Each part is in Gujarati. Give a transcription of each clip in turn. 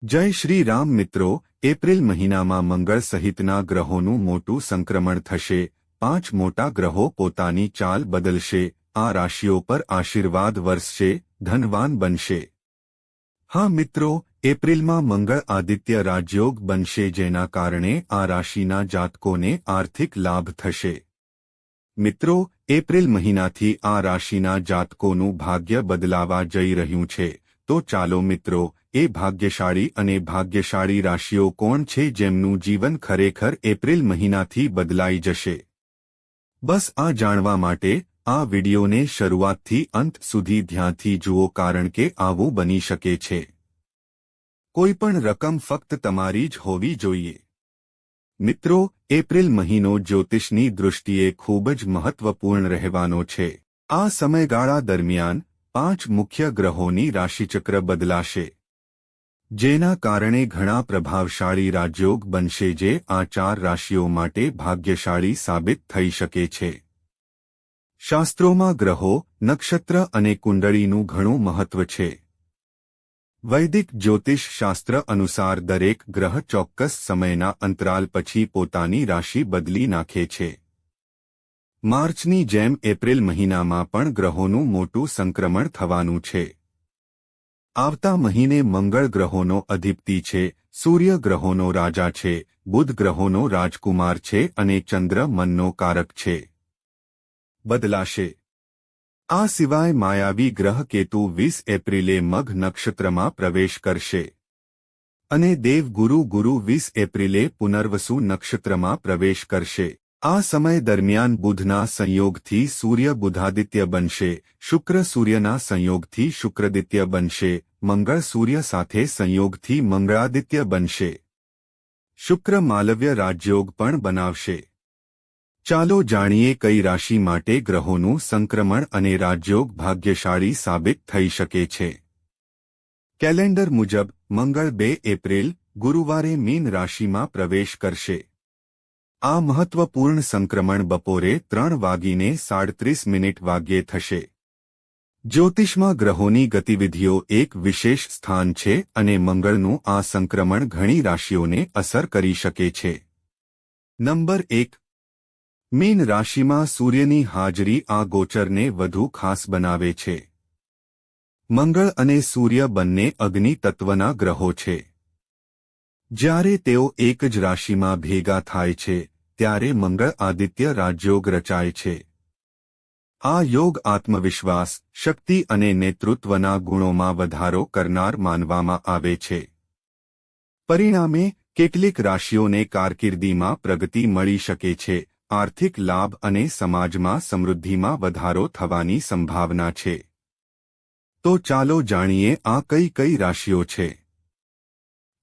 જય શ્રી રામ મિત્રો। એપ્રિલ મહિનામાં મંગળ સહિતના ગ્રહોનું મોટું સંક્રમણ થશે। 5 મોટા ગ્રહો પોતાની ચાલ બદલશે। આ રાશિઓ પર આશીર્વાદ વરસશે, ધનવાન બનશે। હા મિત્રો, એપ્રિલમાં મંગળ આદિત્ય રાજયોગ બનશે, જેના કારણે આ રાશિના જાતકોને આર્થિક લાભ થશે। મિત્રો, એપ્રિલ મહિનાથી આ રાશિના જાતકોનું ભાગ્ય બદલાવા જઈ રહ્યું છે। તો ચાલો મિત્રો, એ ભાગ્યશાળી અને ભાગ્યશાળી રાશિઓ કોણ છે જેમનું જીવન ખરેખર એપ્રિલ મહિનાથી બદલાઈ જશે? બસ આ જાણવા માટે આ વિડિયોને શરૂઆતથી અંત સુધી ધ્યાનથી જુઓ, કારણ કે આવું બની શકે છે। કોઈપણ રકમ ફક્ત તમારી જ હોવી જોઈએ। મિત્રો, એપ્રિલ મહિનો જ્યોતિષની દૃષ્ટિએ ખૂબ જ મહત્વપૂર્ણ રહેવાનો છે। આ સમયગાળા દરમિયાન 5 મુખ્ય ગ્રહોની રાશિચક્ર બદલાશે, જેના કારણે ઘણા પ્રભાવશાળી રાજયોગ બનશે, જે આ 4 રાશિઓ માટે ભાગ્યશાળી સાબિત થઈ શકે છે। શાસ્ત્રોમાં ગ્રહો, નક્ષત્ર અને કુંડળીનું ઘણું મહત્વ છે। વૈદિક જ્યોતિષ શાસ્ત્ર અનુસાર દરેક ગ્રહ ચોક્કસ સમયના અંતરાલ પછી પોતાની રાશિ બદલી નાખે છે। માર્ચની જેમ એપ્રિલ મહિનામાં પણ ગ્રહોનું મોટું સંક્રમણ થવાનું છે। આવતા મહિને મંગળ ગ્રહોનો અધિપતિ છે, સૂર્ય ગ્રહોનો રાજા છે, બુધ ગ્રહોનો રાજકુમાર છે અને ચંદ્ર મનનો કારક છે। બદલાશે। આ સિવાય માયાવી ગ્રહ કેતુ 20 એપ્રિલે મઘ નક્ષત્રમાં પ્રવેશ કરશે અને દેવગુરુ ગુરુ 20 એપ્રિલે પુનર્વસુ નક્ષત્રમાં પ્રવેશ કરશે। આ સમય દરમિયાન બુધના સંયોગથી સૂર્ય બુધાદિત્ય બનશે, શુક્ર સૂર્યના સંયોગથી શુક્રદિત્ય બનશે, મંગળ સૂર્ય સાથે સંયોગથી મંગળાદિત્ય બનશે। શુક્ર માલવ્ય રાજયોગ પણ બનાવશે। ચાલો જાણીએ કઈ રાશિ માટે ગ્રહોનું સંક્રમણ અને રાજયોગ ભાગ્યશાળી સાબિત થઈ શકે છે। કેલેન્ડર મુજબ મંગળ 2 એપ્રિલ ગુરુવારે મીન રાશિમાં પ્રવેશ કરશે। આ મહત્વપૂર્ણ સંક્રમણ બપોરે 3:37 વાગ્યે થશે। જ્યોતિષમાં ગ્રહોની ગતિવિધિઓ એક વિશેષ સ્થાન છે અને મંગળનું આ સંક્રમણ ઘણી રાશિઓને અસર કરી શકે છે। નંબર 1, મીન રાશિમાં સૂર્યની હાજરી આ ગોચરને વધુ ખાસ બનાવે છે। મંગળ અને સૂર્ય બંને અગ્નિ તત્વના ગ્રહો છે। જ્યારે તેઓ એક જ રાશિમાં ભેગા થાય છે, ત્યારે મંગળ આદિત્ય રાજયોગ રચાય છે। આ યોગ આત્મવિશ્વાસ, શક્તિ અને નેતૃત્વના ગુણોમાં વધારો કરનાર માનવામાં આવે છે। પરિણામે કેટલીક રાશિઓને કારકિર્દીમાં પ્રગતિ મળી શકે છે, આર્થિક લાભ અને સમાજમાં સમૃદ્ધિમાં વધારો થવાની સંભાવના છે। તો ચાલો જાણીએ આ કઈ કઈ રાશિઓ છે।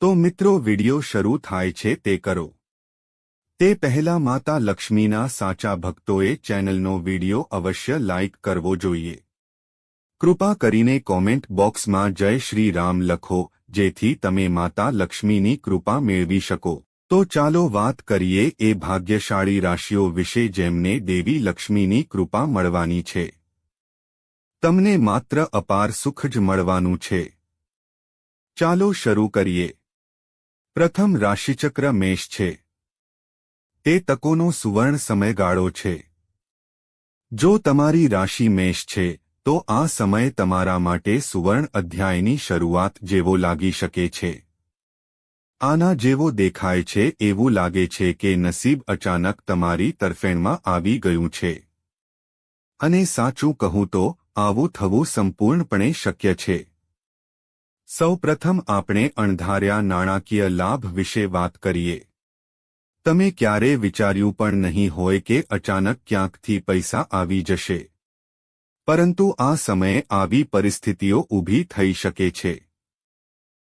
તો મિત્રો, વિડિયો શરૂ થાય છે તે કરો તે પહેલા માતા લક્ષ્મીના સાચા ભક્તોએ ચેનલનો વિડિયો અવશ્ય લાઇક કરવો જોઈએ। કૃપા કરીને કોમેન્ટ બોક્સમાં જય શ્રી રામ લખો, જેથી તમે માતા લક્ષ્મીની કૃપા મેળવી શકો। તો ચાલો વાત કરીએ એ ભાગ્યશાળી રાશિઓ વિશે જેમને દેવી લક્ષ્મીની કૃપા મળવાની છે। તમને માત્ર અપાર સુખ જ મળવાનું છે। ચાલો શરૂ કરીએ। પ્રથમ રાશિચક્ર મેષ છે। તે તકોનો સુવર્ણ સમયગાળો છે। જો તમારી રાશિ મેષ છે, તો આ સમય તમારા માટે સુવર્ણ અધ્યાયની શરૂઆત જેવો લાગી શકે છે। આના જેવો દેખાય છે એવું લાગે છે કે નસીબ અચાનક તમારી તરફેણમાં આવી ગયું છે। અને સાચું કહું તો આવું થવું સંપૂર્ણપણે શક્ય છે। સૌપ્રથમ આપણે અણધાર્યા નાણાકીય લાભ વિશે વાત કરીએ। તમે ક્યારે વિચાર્યું પણ નહીં હોય કે અચાનક ક્યાંકથી પૈસા આવી જશે, પરંતુ આ સમયે આવી પરિસ્થિતિઓ ઊભી થઈ શકે છે।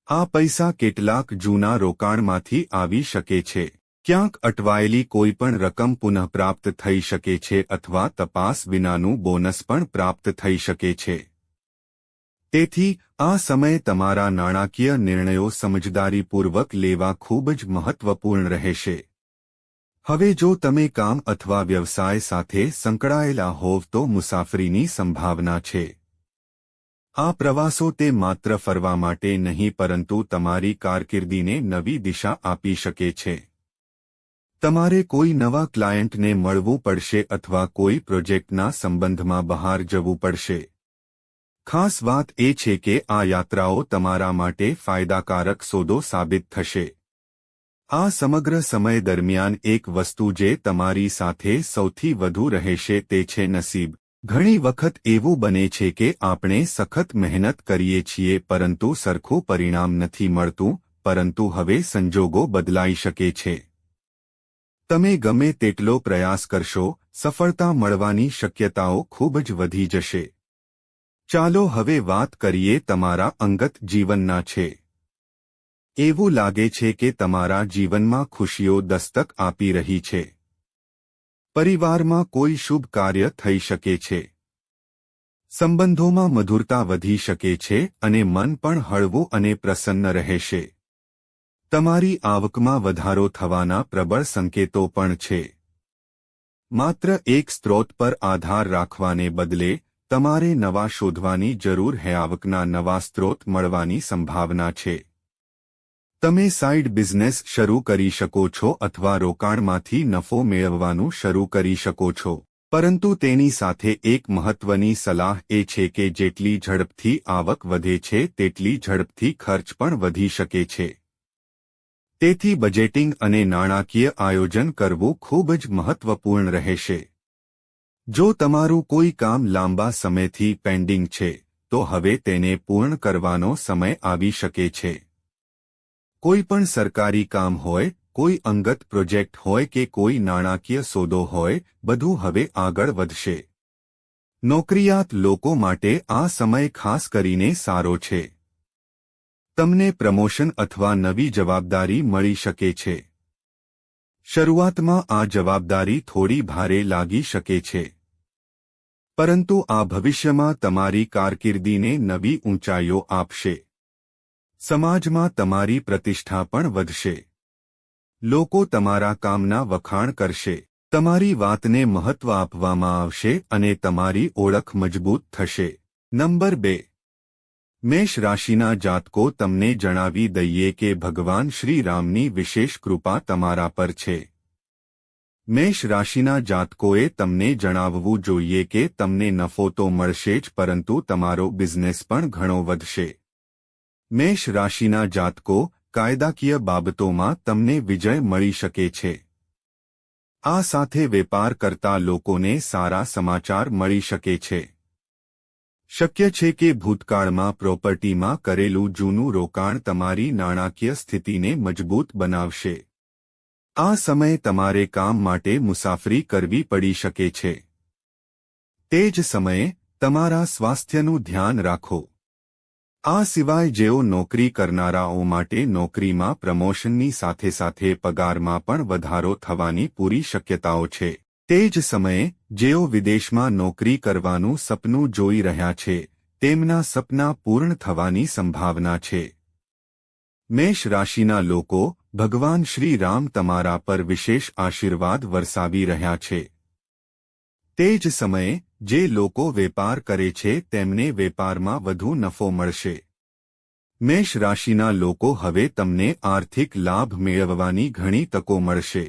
આ પૈસા કેટલાક જૂના રોકાણમાંથી આવી શકે છે, ક્યાંક અટવાયેલી કોઈપણ રકમ પુનઃપ્રાપ્ત થઈ શકે છે અથવા તપાસ વિનાનું બોનસ પણ પ્રાપ્ત થઈ શકે છે। તેથી આ સમયે તમારા નાણાકીય નિર્ણયો સમજદારીપૂર્વક લેવા ખૂબ જ મહત્વપૂર્ણ રહેશે। હવે જો તમે કામ અથવા વ્યવસાય સાથે સંકળાયેલા હોવ તો મુસાફરીની સંભાવના છે। આ પ્રવાસો તે માત્ર ફરવા માટે નહીં પરંતુ તમારી કારકિર્દીને નવી દિશા આપી શકે છે. તમારે કોઈ નવા ક્લાયન્ટને મળવું પડશે અથવા કોઈ પ્રોજેક્ટના સંબંધમાં બહાર જવું પડશે. ખાસ વાત એ છે કે આ યાત્રાઓ તમારા માટે ફાયદાકારક સોદો સાબિત થશે. આ સમગ્ર સમય દરમિયાન એક વસ્તુ જે તમારી સાથે સૌથી વધુ રહેશે તે છે નસીબ. ઘણી વખત એવું બને છે કે આપણે સખત મહેનત કરીએ છીએ પરંતુ સરખું પરિણામ નથી મળતું, પરંતુ હવે સંજોગો બદલાઈ શકે છે. તમે ગમે તેટલો પ્રયાસ કરશો, સફળતા મળવાની શક્યતાઓ ખૂબ જ વધી જશે. ચાલો હવે વાત કરીએ તમારા અંગત જીવનના છે. એવું લાગે છે કે તમારા જીવનમાં ખુશીઓ દસ્તક આપી રહી છે. પરિવારમાં કોઈ શુભ કાર્ય થઈ શકે છે. સંબંધોમાં મધુરતા વધી શકે છે અને મન પણ હળવું અને પ્રસન્ન રહેશે. તમારી આવકમાં વધારો થવાના પ્રબળ સંકેતો પણ છે. માત્ર એક સ્ત્રોત પર આધાર રાખવાને બદલે તમારે નવા શોધવાની જરૂર છે. આવકના નવા સ્ત્રોત મળવાની સંભાવના છે. તમે સાઇડ બિઝનેસ શરૂ કરી શકો છો અથવા રોકાણમાંથી નફો મેળવવાનું શરૂ કરી શકો છો. પરંતુ તેની સાથે એક મહત્વની સલાહ એ છે કે જેટલી ઝડપથી આવક વધે છે તેટલી ઝડપથી ખર્ચ પણ વધી શકે છે. તેથી બજેટિંગ અને નાણાકીય આયોજન કરવું ખૂબ જ મહત્વપૂર્ણ રહેશે. જો તમારું કોઈ કામ લાંબા સમયથી પેન્ડિંગ છે, તો હવે તેને પૂર્ણ કરવાનો સમય આવી શકે છે. કોઈ પણ સરકારી કામ હોય, કોઈ અંગત પ્રોજેક્ટ હોય કે કોઈ નાણાકીય સોદો હોય, બધું હવે આગળ વધશે. નોકરિયાત લોકો માટે આ સમય ખાસ કરીને સારો છે. તમને પ્રમોશન અથવા નવી જવાબદારી મળી શકે છે. શરૂઆતમાં આ જવાબદારી થોડી ભારે લાગી શકે છે. પરંતુ આ ભવિષ્યમાં તમારી કારકિર્દીને નવી ઊંચાઈઓ આપશે. સમાજમાં તમારી પ્રતિષ્ઠા પણ વધશે. લોકો તમારા કામના વખાણ કરશે. તમારી વાતને મહત્વ આપવામાં આવશે અને તમારી ઓળખ મજબૂત થશે. નંબર 2. મેષ રાશિના જાતકો. તમને જણાવી દઈએ કે ભગવાન શ્રી રામની વિશેષ કૃપા તમારા પર છે. મેષ રાશિના જાતકોએ તમને જણાવવું જોઈએ કે તમને નફો તો મળશે જ પરંતુ તમારો બિઝનેસ પણ ઘણો વધશે. મેષ રાશિના જાતકો, કાયદાકીય બાબતોમાં તમને વિજય મળી શકે છે. આ સાથે વેપાર કરતા લોકોને સારા સમાચાર મળી શકે છે. શક્ય છે કે ભૂતકાળમાં પ્રોપર્ટીમાં કરેલું જૂનું રોકાણ તમારી નાણાકીય સ્થિતિને મજબૂત બનાવશે. આ સમયે તમારે કામ માટે મુસાફરી કરવી પડી શકે છે. તે જ સમયે તમારા સ્વાસ્થ્યનું ધ્યાન રાખો. આ સિવાય જેઓ નોકરી કરનારાઓ માટે નોકરીમાં પ્રમોશનની સાથે સાથે પગારમાં પણ વધારો થવાની પૂરી શક્યતાઓ છે. તે જ સમયે જેઓ વિદેશમાં નોકરી કરવાનું સપનું જોઈ રહ્યા છે, તેમના સપના પૂર્ણ થવાની સંભાવના છે. મેષ રાશિના લોકો, ભગવાન શ્રી રામ તમારા પર વિશેષ આશીર્વાદ વરસાવી રહ્યા છે. તે જ સમયે જે લોકો વેપાર કરે છે તેમને વેપારમાં વધુ નફો મળશે. મેષ રાશિના લોકો, હવે તમને આર્થિક લાભ મેળવવાની ઘણી તકો મળશે.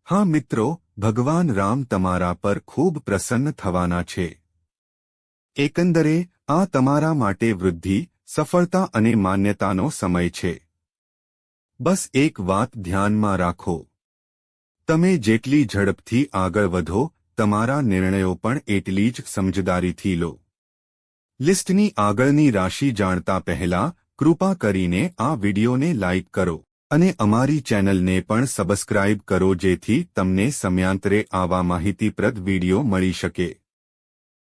હા મિત્રો, ભગવાન રામ તમારા પર ખૂબ પ્રસન્ન થવાના છે. એકંદરે આ તમારા માટે વૃદ્ધિ, સફળતા અને માન્યતાનો સમય છે. બસ એક વાત ધ્યાનમાં રાખો. તમે જેટલી ઝડપથી આગળ વધો, તમારા નિર્ણયો પણ એટલી જ સમજદારીથી લો. લિસ્ટની આગળની રાશિ જાણતા પહેલા કૃપા કરીને આ વિડિયોને લાઇક કરો અને અમારી ચેનલને પણ સબસ્ક્રાઇબ કરો જેથી તમને સમયાંતરે આવા માહિતીપ્રદ વિડિયો મળી શકે.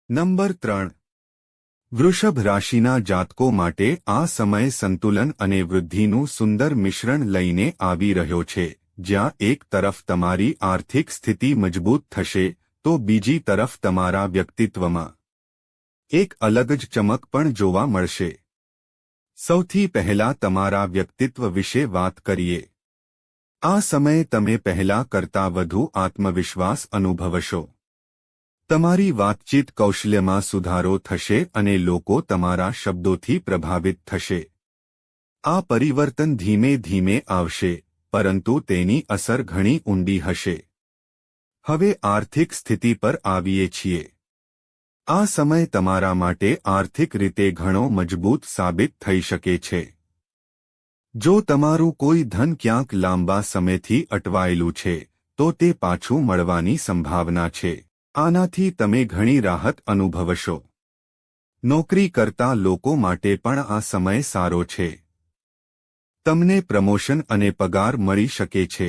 નંબર 3. વૃષભ રાશિના જાતકો માટે આ સમય સંતુલન અને વૃદ્ધિનું સુંદર મિશ્રણ લઈને આવી રહ્યો છે, જ્યાં એક તરફ તમારી આર્થિક સ્થિતિ મજબૂત થશે તો બીજી તરફ તમારા વ્યક્તિત્વમાં એક અલગ જ ચમક પણ જોવા મળશે. સૌથી પહેલા તમારા વ્યક્તિત્વ વિશે વાત કરીએ. આ સમયે તમે પહેલા કરતાં વધુ આત્મવિશ્વાસ અનુભવશો. તમારી વાતચીત કૌશલ્યમાં સુધારો થશે અને લોકો તમારા શબ્દોથી પ્રભાવિત થશે. આ પરિવર્તન ધીમે ધીમે આવશે, પરંતુ તેની અસર ઘણી ઊંડી હશે. હવે આર્થિક સ્થિતિ પર આવીએ છીએ. આ સમય તમારા માટે આર્થિક રીતે ઘણો મજબૂત સાબિત થઈ શકે છે. જો તમારું કોઈ ધન ક્યાંક લાંબા સમયથી અટવાયેલું છે, તો તે પાછું મળવાની સંભાવના છે. આનાથી તમે ઘણી રાહત અનુભવશો. નોકરી કરતા લોકો માટે પણ આ સમય સારો છે. તમને પ્રમોશન અને પગાર મળી શકે છે.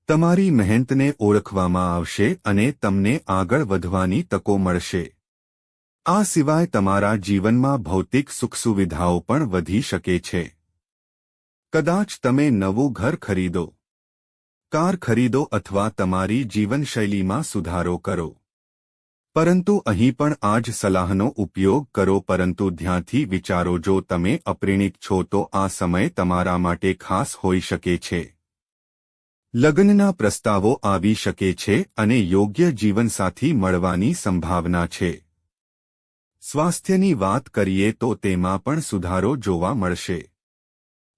તમારી મહેનતને ઓળખવામાં આવશે અને તમને આગળ વધવાની તકો મળશે. આ સિવાય તમારા જીવનમાં ભૌતિક સુખસુવિધાઓ પણ વધી શકે છે. કદાચ તમે નવું ઘર ખરીદો, કાર ખરીદો અથવા તમારી જીવનશૈલીમાં સુધારો કરો. પરંતુ અહીં પણ આ જ સલાહનો ઉપયોગ કરો, પરંતુ ધ્યાનથી વિચારો. જો તમે અપરિણિત છો તો આ સમય તમારા માટે ખાસ હોઈ શકે છે. લગ્નના પ્રસ્તાવો આવી શકે છે અને યોગ્ય જીવનસાથી મળવાની સંભાવના છે. સ્વાસ્થ્યની વાત કરીએ તો તેમાં પણ સુધારો જોવા મળશે.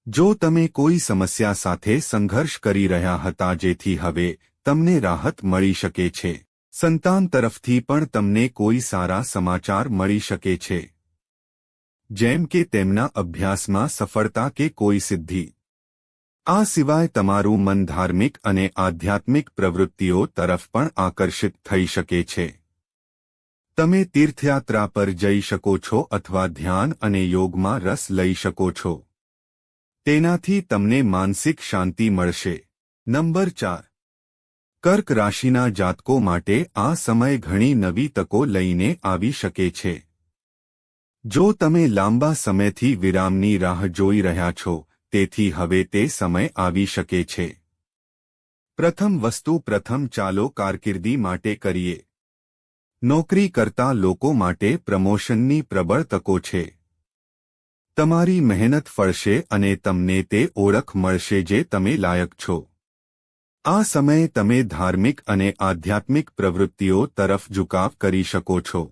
જો તમે કોઈ સમસ્યા સાથે સંઘર્ષ કરી રહ્યા હતા જેથી હવે તમને રાહત મળી શકે છે. સંતાન તરફથી પણ તમને કોઈ સારા સમાચાર મળી શકે છે, જેમ કે તેમના અભ્યાસમાં સફળતા કે કોઈ સિદ્ધિ. આ સિવાય તમારું મન ધાર્મિક અને આધ્યાત્મિક પ્રવૃત્તિઓ તરફ પણ આકર્ષિત થઈ શકે છે. તમે તીર્થયાત્રા પર જઈ શકો છો અથવા ધ્યાન અને યોગમાં રસ લઈ શકો છો. તેનાથી તમને માનસિક શાંતિ મળશે. નંબર 4. કર્ક રાશિના જાતકો માટે આ સમય ઘણી નવી તકો લઈને આવી શકે છે. જો તમે લાંબા સમયથી વિરામની રાહ જોઈ રહ્યા છો, તેથી હવે તે સમય આવી શકે છે. પ્રથમ વસ્તુ ચાલો કારકિર્દી માટે કરીએ. નોકરી કરતા લોકો માટે પ્રમોશનની પ્રબળ તકો છે. તમારી મહેનત ફળશે અને તમને તે ઓળખ મળશે જે તમે લાયક છો. આ સમયે તમે ધાર્મિક અને આધ્યાત્મિક પ્રવૃત્તિઓ તરફ ઝુકાવ કરી શકો છો.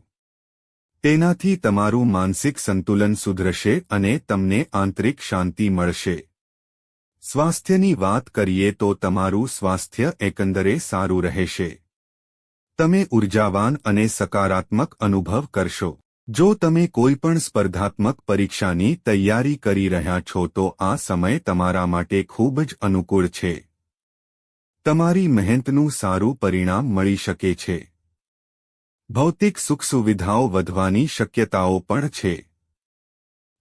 તેનાથી તમારું માનસિક સંતુલન સુધરશે અને તમને આંતરિક શાંતિ મળશે. સ્વાસ્થ્યની વાત કરીએ તો તમારું સ્વાસ્થ્ય એકંદરે સારું રહેશે. તમે ઉર્જાવાન અને સકારાત્મક અનુભવ કરશો. જો તમે કોઈપણ સ્પર્ધાત્મક પરીક્ષાની તૈયારી કરી રહ્યા છો તો આ સમય તમારા માટે ખૂબ જ અનુકૂળ છે. તમારી મહેનતનું સારું પરિણામ મળી શકે છે. ભૌતિક સુખસુવિધાઓ વધવાની શક્યતાઓ પણ છે.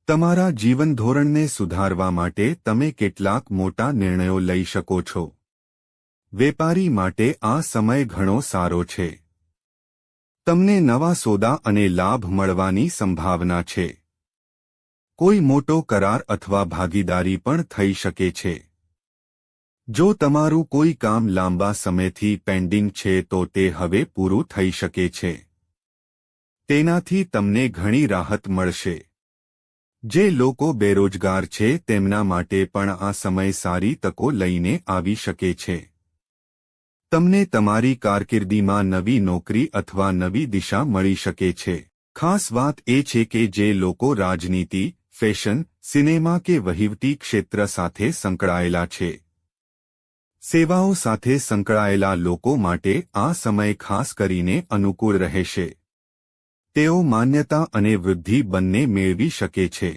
તમારા જીવનધોરણને સુધારવા માટે તમે કેટલાક મોટા નિર્ણયો લઈ શકો છો. વેપારી માટે આ સમય ઘણો સારો છે. તમને નવા સોદા અને લાભ મળવાની સંભાવના છે. કોઈ મોટો કરાર અથવા ભાગીદારી પણ થઈ શકે છે. જો તમારું કોઈ કામ લાંબા સમયથી પેન્ડિંગ છે તો તે હવે પૂરું થઈ શકે છે. તેનાથી તમને ઘણી રાહત મળશે. જે લોકો બેરોજગાર છે તેમના માટે પણ આ સમય સારી તકો લઈને આવી શકે છે. તમને તમારી કારકિર્દીમાં નવી નોકરી અથવા નવી દિશા મળી શકે છે. ખાસ વાત એ છે કે જે લોકો રાજનીતિ, ફેશન, સિનેમા કે વહીવટી ક્ષેત્ર સાથે સંકળાયેલા છે. સેવાઓ સાથે સંકળાયેલા લોકો માટે આ સમય ખાસ કરીને અનુકૂળ રહેશે. તેઓ માન્યતા અને વૃદ્ધિ બંને મેળવી શકે છે.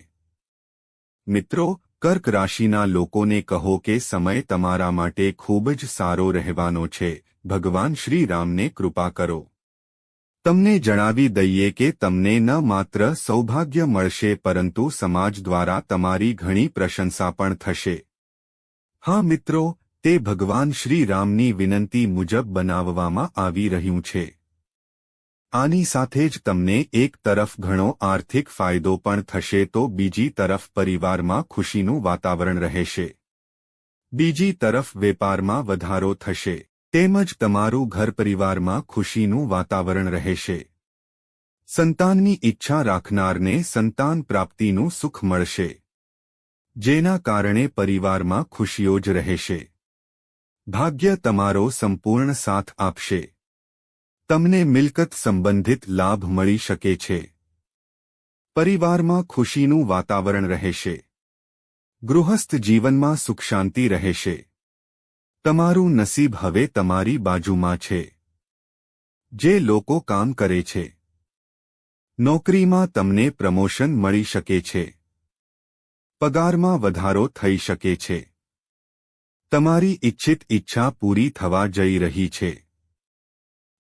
મિત્રો, કર્ક રાશિના લોકોને કહો કે સમય તમારા માટે ખૂબ જ સારો રહેવાનો છે. ભગવાન શ્રી રામને કૃપા કરો. તમને જણાવી દઈએ કે તમને ન માત્ર સૌભાગ્ય મળશે પરંતુ સમાજ દ્વારા તમારી ઘણી પ્રશંસા પણ થશે. હા મિત્રો, તે ભગવાન શ્રી રામની વિનંતી મુજબ બનાવવામાં આવી રહ્યું છે. આની સાથે જ તમને એક તરફ ઘણો આર્થિક ફાયદો પણ થશે તો બીજી તરફ પરિવારમાં ખુશીનું વાતાવરણ રહેશે. બીજી તરફ વેપારમાં વધારો થશે. તેમજ તમારું ઘર પરિવારમાં ખુશીનું વાતાવરણ રહેશે. સંતાનની ઈચ્છા રાખનારને સંતાન પ્રાપ્તિનું સુખ મળશે, જેના કારણે પરિવારમાં ખુશીઓ જ રહેશે. ભાગ્ય તમારો સંપૂર્ણ સાથ આપશે. તમને મિલકત સંબંધિત લાભ મળી શકે છે. પરિવારમાં ખુશીનું વાતાવરણ રહેશે. ગૃહસ્થ જીવનમાં સુખ શાંતિ રહેશે. તમારું નસીબ હવે તમારી બાજુમાં છે. જે લોકો કામ કરે છે, નોકરીમાં તમને પ્રમોશન મળી શકે છે. પગારમાં વધારો થઈ શકે છે. તમારી ઇચ્છિત ઈચ્છા પૂરી થવા જઈ રહી છે.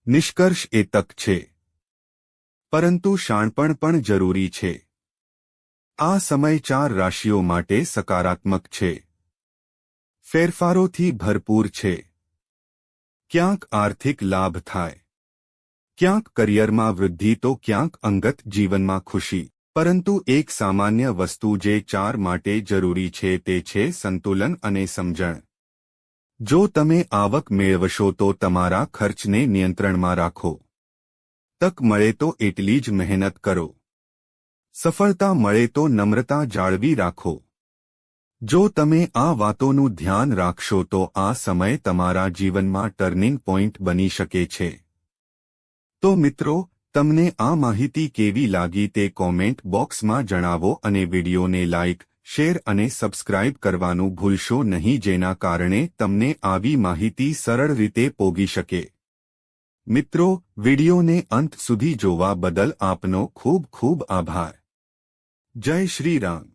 નિષ્કર્ષ એ તક છે, પરંતુ શાણપણ પણ જરૂરી છે. આ સમય 4 રાશિઓ માટે સકારાત્મક છે. ફેરફારોથી ભરપૂર છે. ક્યાંક આર્થિક લાભ થાય, ક્યાંક કરિયરમાં વૃદ્ધિ તો ક્યાંક અંગત જીવનમાં ખુશી. પરંતુ એક સામાન્ય વસ્તુ જે 4 માટે જરૂરી છે તે છે સંતુલન અને સમજણ. જો તમે આવક મેળવશો તો તમારા ખર્ચને નિયંત્રણમાં રાખો. તક મળે તો એટલી જ મહેનત કરો. સફળતા મળે તો નમ્રતા જાળવી રાખો. જો તમે આ વાતોનું ધ્યાન રાખશો તો આ સમય તમારા જીવનમાં ટર્નિંગ પોઇન્ટ બની શકે છે. તો મિત્રો, તમને આ માહિતી કેવી લાગી તે કોમેન્ટ બોક્સમાં જણાવો અને વિડિયોને લાઇક, શેર અને સબસ્ક્રાઇબ કરવાનું ભૂલશો નહીં, જેના કારણે તમને આવી માહિતી સરળ રીતે પહોંચી શકે. મિત્રો, વિડિયોને અંત સુધી જોવા બદલ આપનો ખૂબ ખૂબ આભાર. જય શ્રી રામ.